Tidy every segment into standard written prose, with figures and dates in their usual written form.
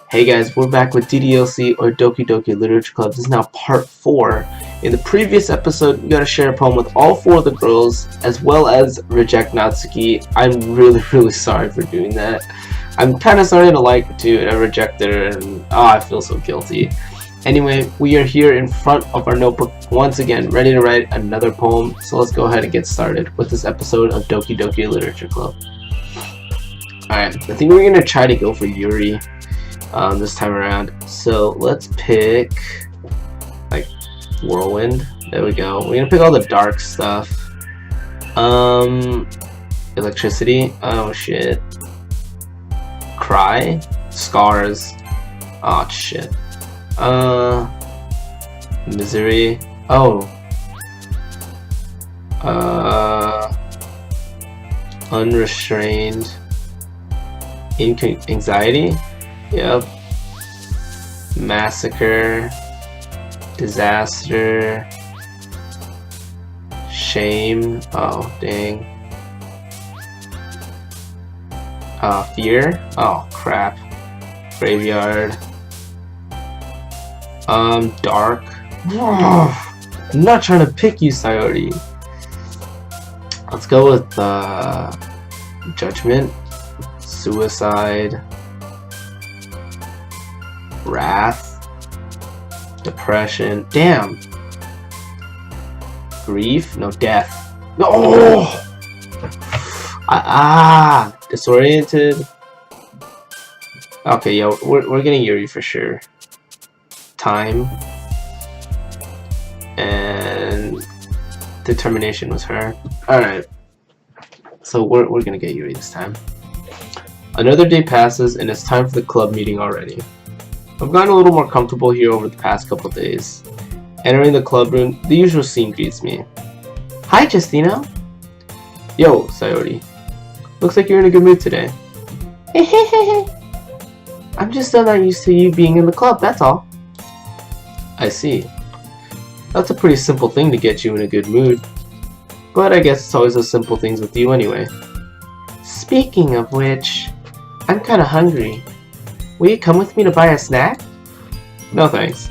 Hey guys, we're back with DDLC or Doki Doki Literature Club. This is now part 4. In the previous episode, we got to share a poem with all 4 of the girls, as well as reject Natsuki. I'm really sorry for doing that. I'm kind of starting to like it too, and I rejected her, and I feel so guilty. Anyway, we are here in front of our notebook once again, ready to write another poem. So let's go ahead and get started with this episode of Doki Doki Literature Club. Alright, I think we're going to try to go for Yuri this time around. So let's pick like Whirlwind. There we go. We're gonna pick all the dark stuff. Electricity. Oh shit. Cry. Scars. Oh shit. Misery. Oh. Unrestrained. Anxiety. Yep. Massacre. Disaster. Shame. Oh, dang. Fear. Oh, crap. Graveyard. Dark. I'm not trying to pick you, Sayori. Let's go with, Judgment. Suicide. Wrath, depression, damn, grief, no, death, no, disoriented. Okay, yeah, we're getting Yuri for sure. Time and determination was her. All right, so we're gonna get Yuri this time. Another day passes and it's time for the club meeting already. I've gotten a little more comfortable here over the past couple days. Entering the club room, the usual scene greets me. Hi, Justino. Yo, Sayori. Looks like you're in a good mood today. I'm just still not used to you being in the club, that's all. I see. That's a pretty simple thing to get you in a good mood. But I guess it's always the simple things with you anyway. Speaking of which, I'm kinda hungry. Will you come with me to buy a snack? No thanks.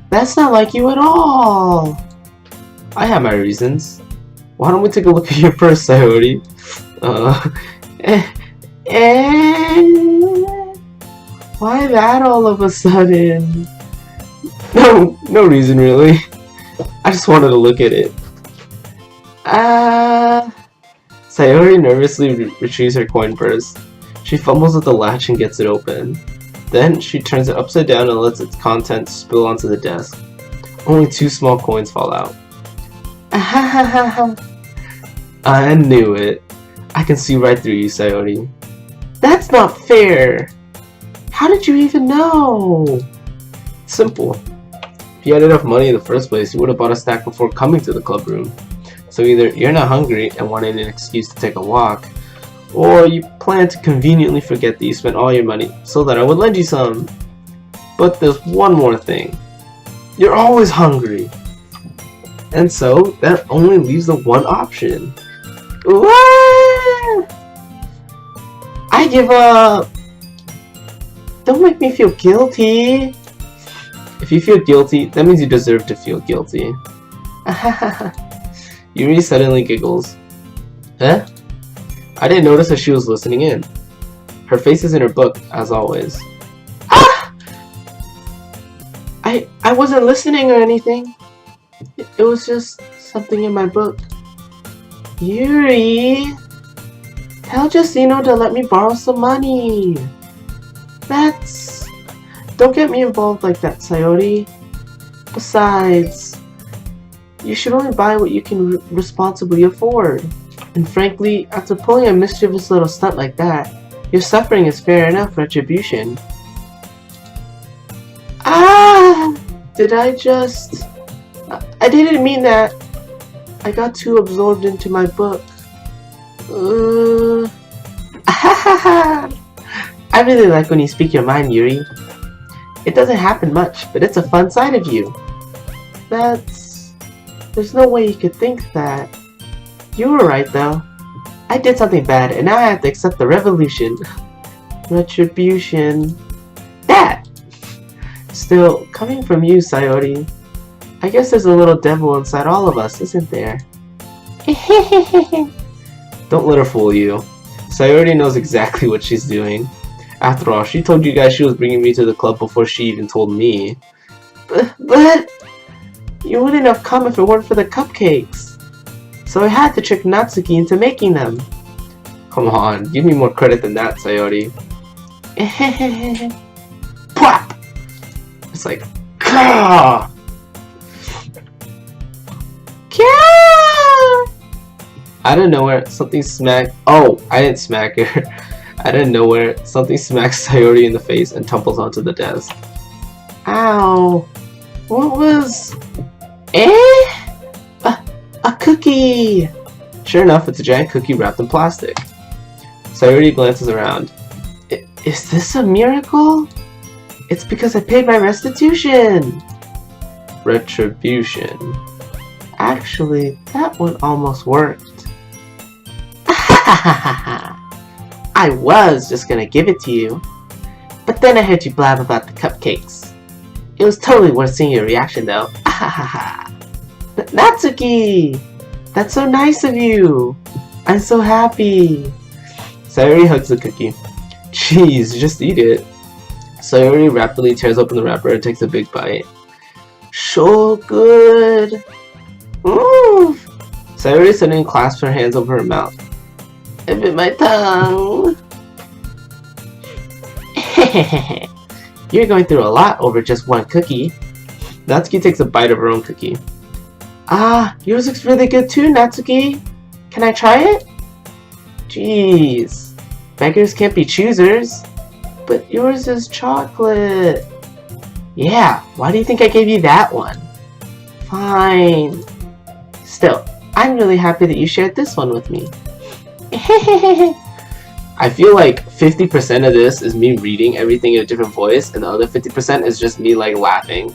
That's not like you at all. I have my reasons. Why don't we take a look at your purse, Sayori? Why that all of a sudden? No reason really. I just wanted to look at it. Sayori nervously retrieves her coin purse. She fumbles with the latch and gets it open. Then she turns it upside down and lets its contents spill onto the desk. Only 2 small coins fall out. I knew it. I can see right through you, Sayori. That's not fair! How did you even know? Simple. If you had enough money in the first place, you would have bought a snack before coming to the club room. So either you're not hungry and wanted an excuse to take a walk, or you plan to conveniently forget that you spent all your money so that I would lend you some. But there's one more thing. You're always hungry. And so that only leaves the one option. What? I give up. Don't make me feel guilty. If you feel guilty, that means you deserve to feel guilty. Yuri suddenly giggles. Huh? I didn't notice that she was listening in. Her face is in her book, as always. Ah! I wasn't listening or anything. It was just something in my book. Yuri! Tell Justino to let me borrow some money. Don't get me involved like that, Sayori. Besides, you should only buy what you can responsibly afford. And frankly, after pulling a mischievous little stunt like that, your suffering is fair enough retribution. I didn't mean that. I got too absorbed into my book. I really like when you speak your mind, Yuri. It doesn't happen much, but it's a fun side of you. There's no way you could think that. You were right, though. I did something bad, and now I have to accept the revolution. Retribution. That! Still, coming from you, Sayori, I guess there's a little devil inside all of us, isn't there? Don't let her fool you. Sayori knows exactly what she's doing. After all, she told you guys she was bringing me to the club before she even told me. But you wouldn't have come if it weren't for the cupcakes. So I had to trick Natsuki into making them. Come on, give me more credit than that, Sayori. Pwap! It's like, Kah! Out of nowhere, something smacked. Oh, I didn't smack her. Out of nowhere, something smacks Sayori in the face and tumbles onto the desk. Ow! What was? A cookie! Sure enough, it's a giant cookie wrapped in plastic. Sayori glances around. Is this a miracle? It's because I paid my restitution! Retribution. Actually, that one almost worked. I was just gonna give it to you, but then I heard you blab about the cupcakes. It was totally worth seeing your reaction though. Natsuki! That's so nice of you! I'm so happy! Sayori hugs the cookie. Jeez, just eat it. Sayori rapidly tears open the wrapper and takes a big bite. So good! Ooh! Sayori suddenly clasps her hands over her mouth. I bit my tongue! You're going through a lot over just one cookie. Natsuki takes a bite of her own cookie. Ah, yours looks really good too, Natsuki. Can I try it? Jeez, beggars can't be choosers. But yours is chocolate. Yeah, why do you think I gave you that one? Fine. Still, I'm really happy that you shared this one with me. I feel like 50% of this is me reading everything in a different voice, and the other 50% is just me like laughing.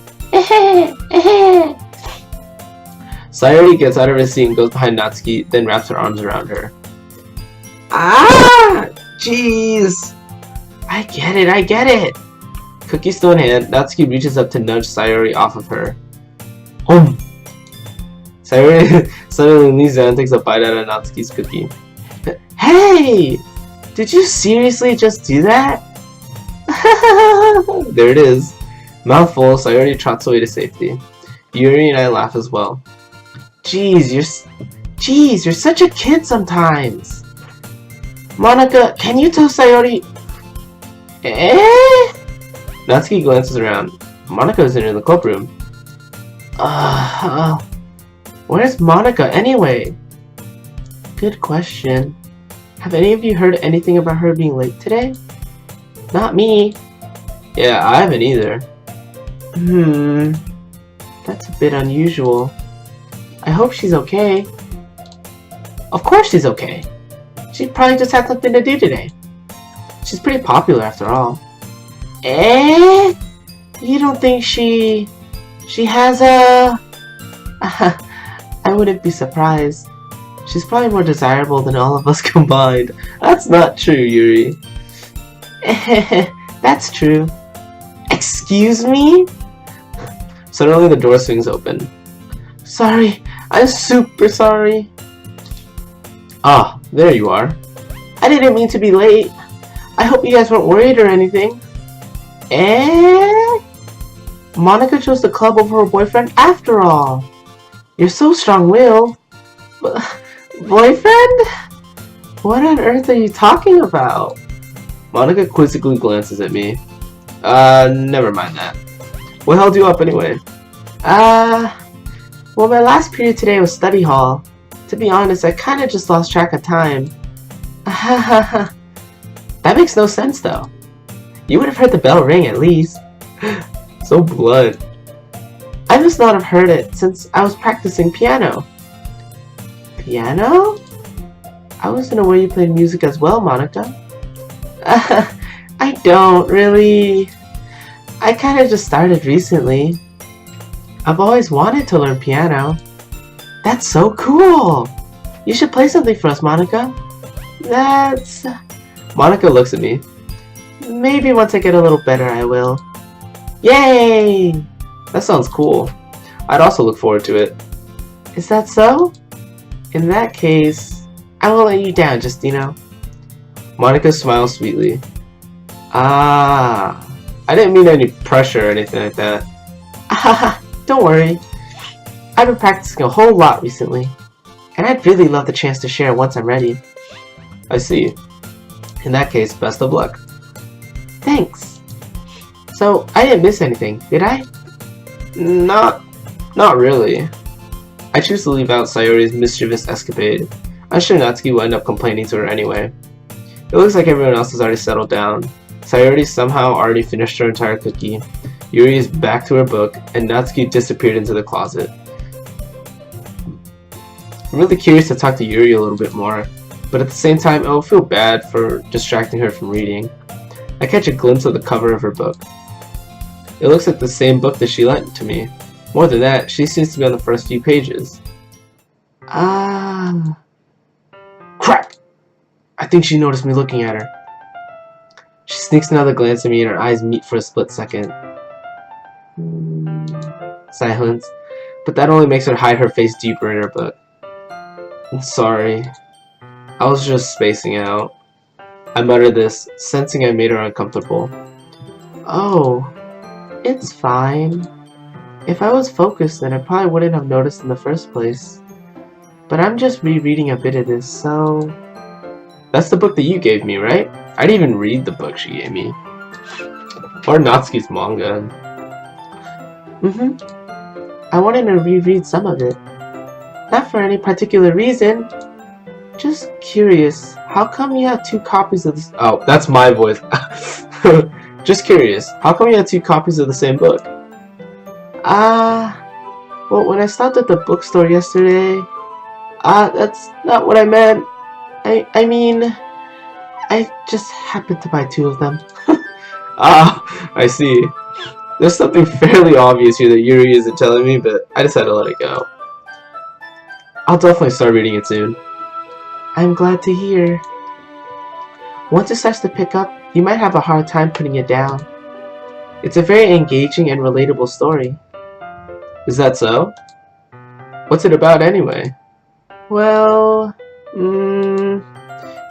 Sayori gets out of her seat and goes behind Natsuki, then wraps her arms around her. Ah! Jeez! I get it! Cookie still in hand, Natsuki reaches up to nudge Sayori off of her. Sayori suddenly leans down and takes a bite out of Natsuki's cookie. Hey! Did you seriously just do that? There it is. Mouthful, Sayori trots away to safety. Yuri and I laugh as well. Jeez, you're such a kid sometimes. Monika, can you tell Sayori? Natsuki glances around. Monika isn't in the clubroom. Where's Monika anyway? Good question. Have any of you heard anything about her being late today? Not me. Yeah, I haven't either. That's a bit unusual. I hope she's okay. Of course she's okay. She probably just had something to do today. She's pretty popular after all. You don't think she has a... I wouldn't be surprised. She's probably more desirable than all of us combined. That's not true, Yuri. That's true. Excuse me? Suddenly the door swings open. Sorry, I'm super sorry. Ah, there you are. I didn't mean to be late. I hope you guys weren't worried or anything. Monika chose the club over her boyfriend after all. You're so strong-willed. Boyfriend? What on earth are you talking about? Monika quizzically glances at me. Never mind that. What held you up anyway? Well, my last period today was study hall. To be honest, I kinda just lost track of time. That makes no sense though. You would have heard the bell ring at least. So blunt. I must not have heard it since I was practicing piano. Piano? I wasn't aware you played music as well, Monika. I don't really. I kinda just started recently. I've always wanted to learn piano. That's so cool! You should play something for us, Monika. That's... Monika looks at me. Maybe once I get a little better, I will. Yay! That sounds cool. I'd also look forward to it. Is that so? In that case, I won't let you down, Justino. Monika smiles sweetly. Ah, I didn't mean any pressure or anything like that. Ah, don't worry. I've been practicing a whole lot recently, and I'd really love the chance to share once I'm ready. I see. In that case, best of luck. Thanks. So, I didn't miss anything, did I? Not really. I choose to leave out Sayori's mischievous escapade. I'm sure Natsuki will end up complaining to her anyway. It looks like everyone else has already settled down. Sayori somehow already finished her entire cookie. Yuri is back to her book, and Natsuki disappeared into the closet. I'm really curious to talk to Yuri a little bit more, but at the same time I will feel bad for distracting her from reading. I catch a glimpse of the cover of her book. It looks like the same book that she lent to me. More than that, she seems to be on the first few pages. Ah... Crap! I think she noticed me looking at her. She sneaks another glance at me and her eyes meet for a split second. Silence. But that only makes her hide her face deeper in her book. I'm sorry. I was just spacing out. I mutter this, sensing I made her uncomfortable. Oh, it's fine. If I was focused, then I probably wouldn't have noticed in the first place. But I'm just rereading a bit of this, so... That's the book that you gave me, right? I didn't even read the book she gave me. Or Natsuki's manga. I wanted to reread some of it. Not for any particular reason. Just curious, how come you have 2 copies of this? Oh, that's my voice. Just curious, how come you have 2 copies of the same book? Well, when I stopped at the bookstore yesterday, that's not what I meant. I mean, I just happened to buy 2 of them. I see. There's something fairly obvious here that Yuri isn't telling me, but I just had to let it go. I'll definitely start reading it soon. I'm glad to hear. Once it starts to pick up, you might have a hard time putting it down. It's a very engaging and relatable story. Is that so? What's it about anyway? Well...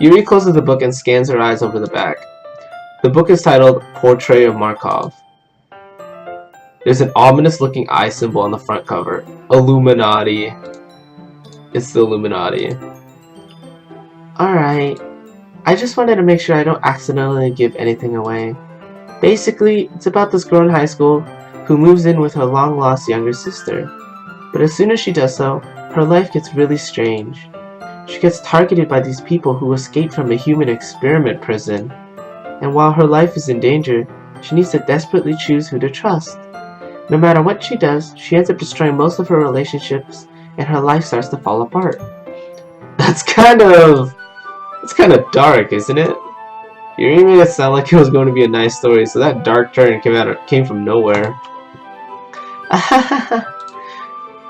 Yuri closes the book and scans her eyes over the back. The book is titled Portrait of Markov. There's an ominous looking eye symbol on the front cover. Illuminati. It's the Illuminati. Alright. I just wanted to make sure I don't accidentally give anything away. Basically, it's about this girl in high school who moves in with her long-lost younger sister. But as soon as she does so, her life gets really strange. She gets targeted by these people who escaped from a human experiment prison. And while her life is in danger, she needs to desperately choose who to trust. No matter what she does, she ends up destroying most of her relationships, and her life starts to fall apart. It's kind of dark, isn't it? You made it sound like it was going to be a nice story, so that dark turn came from nowhere.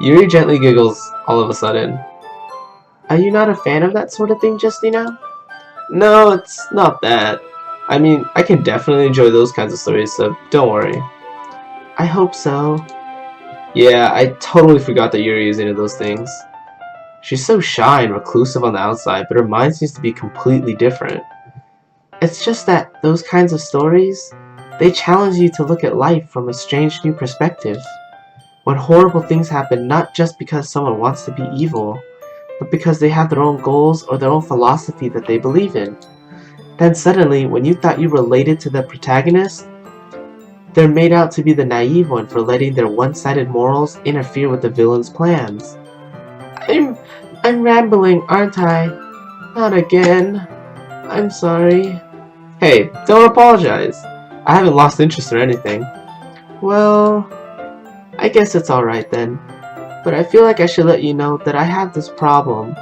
Yuri gently giggles all of a sudden. Are you not a fan of that sort of thing, Justino? No, it's not that. I mean, I can definitely enjoy those kinds of stories, so don't worry. I hope so. Yeah, I totally forgot that Yuri is into those things. She's so shy and reclusive on the outside, but her mind seems to be completely different. It's just that those kinds of stories, they challenge you to look at life from a strange new perspective. When horrible things happen not just because someone wants to be evil, but because they have their own goals or their own philosophy that they believe in. Then suddenly, when you thought you related to the protagonist, they're made out to be the naive one for letting their one-sided morals interfere with the villain's plans. I'm rambling, aren't I? Not again. I'm sorry. Hey, don't apologize. I haven't lost interest or anything. Well, I guess it's alright then. But I feel like I should let you know that I have this problem.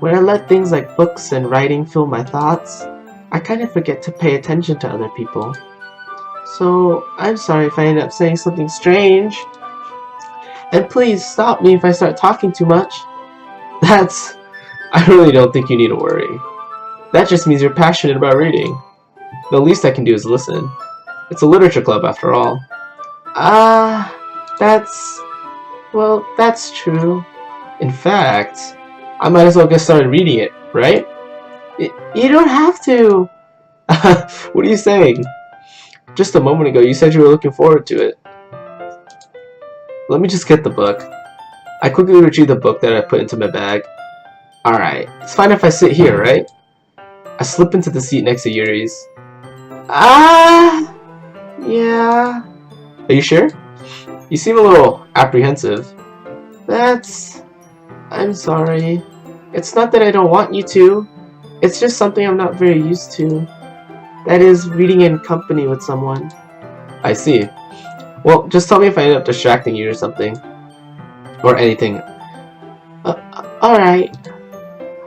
When I let things like books and writing fill my thoughts, I kind of forget to pay attention to other people. So, I'm sorry if I end up saying something strange. And please stop me if I start talking too much. I really don't think you need to worry. That just means you're passionate about reading. The least I can do is listen. It's a literature club after all. Well, that's true. In fact, I might as well get started reading it, right? You don't have to. What are you saying? Just a moment ago, you said you were looking forward to it. Let me just get the book. I quickly retrieve the book that I put into my bag. Alright, it's fine if I sit here, right? I slip into the seat next to Yuri's. Yeah. Are you sure? You seem a little apprehensive. I'm sorry. It's not that I don't want you to. It's just something I'm not very used to. That is, reading in company with someone. I see. Well, just tell me if I end up distracting you or something. Or anything. Alright.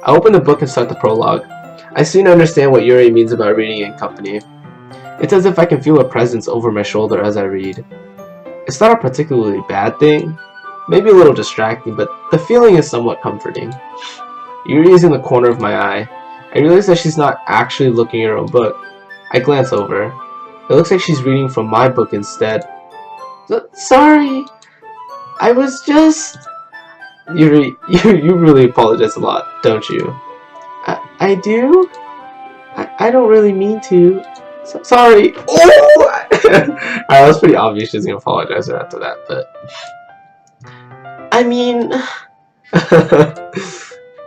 I open the book and start the prologue. I soon understand what Yuri means about reading in company. It's as if I can feel a presence over my shoulder as I read. It's not a particularly bad thing. Maybe a little distracting, but the feeling is somewhat comforting. Yuri is in the corner of my eye. I realize that she's not actually looking at her own book. I glance over. It looks like she's reading from my book instead. Sorry. I was just... Yuri, you really apologize a lot, don't you? I do? I don't really mean to. Sorry. Oh! Alright, that was pretty obvious she's gonna apologize after that, but... I mean...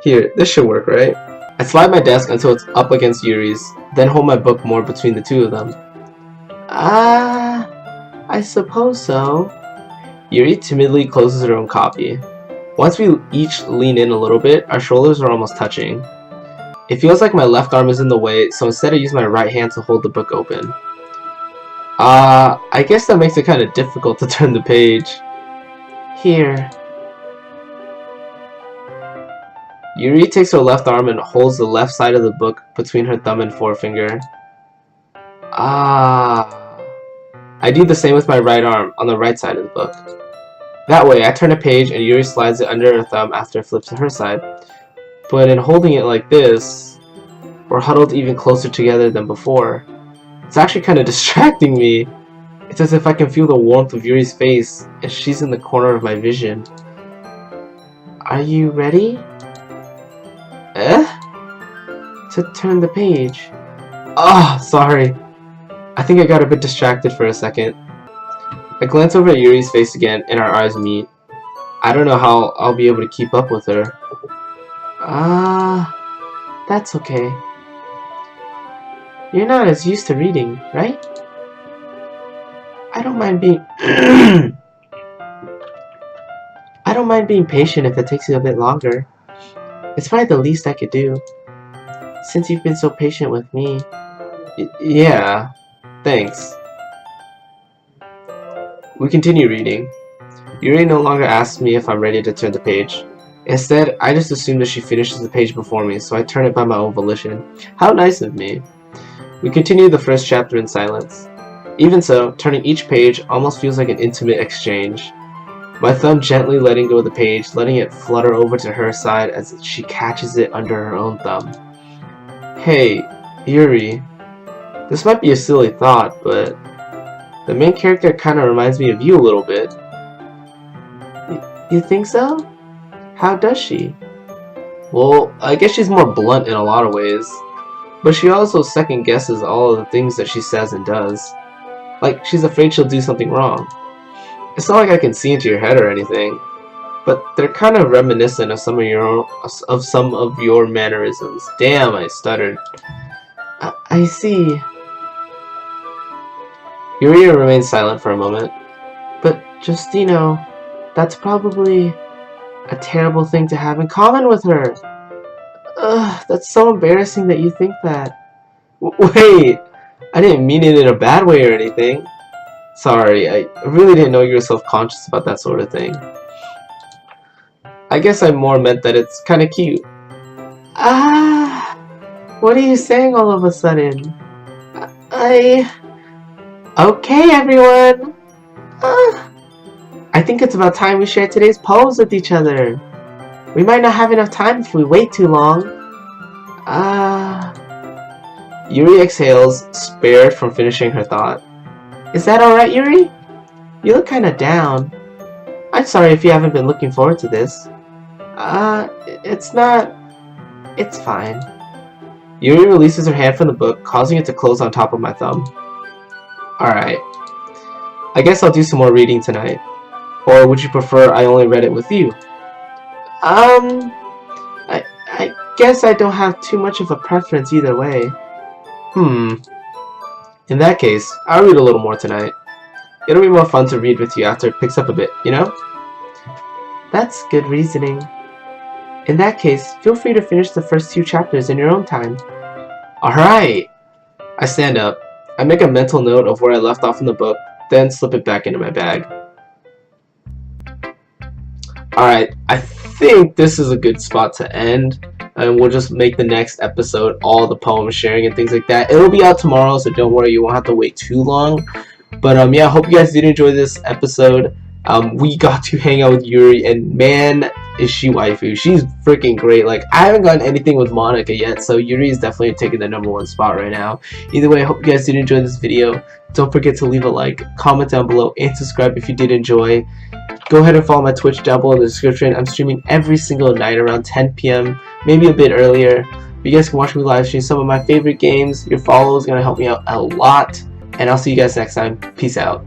Here, this should work, right? I slide my desk until it's up against Yuri's, then hold my book more between the two of them. I suppose so. Yuri timidly closes her own copy. Once we each lean in a little bit, our shoulders are almost touching. It feels like my left arm is in the way, so instead I use my right hand to hold the book open. I guess that makes it kind of difficult to turn the page. Here. Yuri takes her left arm and holds the left side of the book between her thumb and forefinger. I do the same with my right arm on the right side of the book. That way, I turn a page and Yuri slides it under her thumb after it flips to her side. But in holding it like this, we're huddled even closer together than before. It's actually kind of distracting me. It's as if I can feel the warmth of Yuri's face and she's in the corner of my vision. Are you ready? To turn the page. Sorry. I think I got a bit distracted for a second. I glance over at Yuri's face again and our eyes meet. I don't know how I'll be able to keep up with her. That's okay. You're not as used to reading, right? I don't mind being... I don't mind being patient if it takes you a bit longer. It's probably the least I could do. Since you've been so patient with me. Yeah, thanks. We continue reading. Yuri no longer asks me if I'm ready to turn the page. Instead, I just assume that she finishes the page before me, so I turn it by my own volition. How nice of me. We continue the first chapter in silence. Even so, turning each page almost feels like an intimate exchange. My thumb gently letting go of the page, letting it flutter over to her side as she catches it under her own thumb. Hey, Yuri. This might be a silly thought, but the main character kind of reminds me of you a little bit. You think so? How does she? Well, I guess she's more blunt in a lot of ways. But she also second guesses all of the things that she says and does. Like, she's afraid she'll do something wrong. It's not like I can see into your head or anything, but they're kind of reminiscent of some of your mannerisms. Damn, I stuttered. I see. Yuri remains silent for a moment. But just, that's probably a terrible thing to have in common with her. Ugh, that's so embarrassing that you think that. Wait, I didn't mean it in a bad way or anything. Sorry, I really didn't know you were self-conscious about that sort of thing. I guess I more meant that it's kind of cute. What are you saying all of a sudden? Okay, everyone. I think it's about time we share today's poems with each other. We might not have enough time if we wait too long. Yuri exhales, spared from finishing her thought. Is that alright, Yuri? You look kinda down. I'm sorry if you haven't been looking forward to this. It's not... It's fine. Yuri releases her hand from the book, causing it to close on top of my thumb. Alright. I guess I'll do some more reading tonight. Or would you prefer I only read it with you? I guess I don't have too much of a preference either way. In that case, I'll read a little more tonight. It'll be more fun to read with you after it picks up a bit, you know? That's good reasoning. In that case, feel free to finish the first 2 chapters in your own time. Alright! I stand up. I make a mental note of where I left off in the book, then slip it back into my bag. Alright, I think this is a good spot to end. And we'll just make the next episode all the poem sharing and things like that. It'll be out tomorrow, so don't worry, you won't have to wait too long. But yeah, I hope you guys did enjoy this episode. We got to hang out with Yuri, and man, is she waifu. She's freaking great. Like, I haven't gotten anything with Monika yet, so Yuri is definitely taking the #1 spot right now. Either way, I hope you guys did enjoy this video. Don't forget to leave a like, comment down below, and subscribe if you did enjoy. Go ahead and follow my Twitch down below in the description. I'm streaming every single night around 10 p.m, maybe a bit earlier. You guys can watch me live stream some of my favorite games. Your follow is going to help me out a lot. And I'll see you guys next time. Peace out.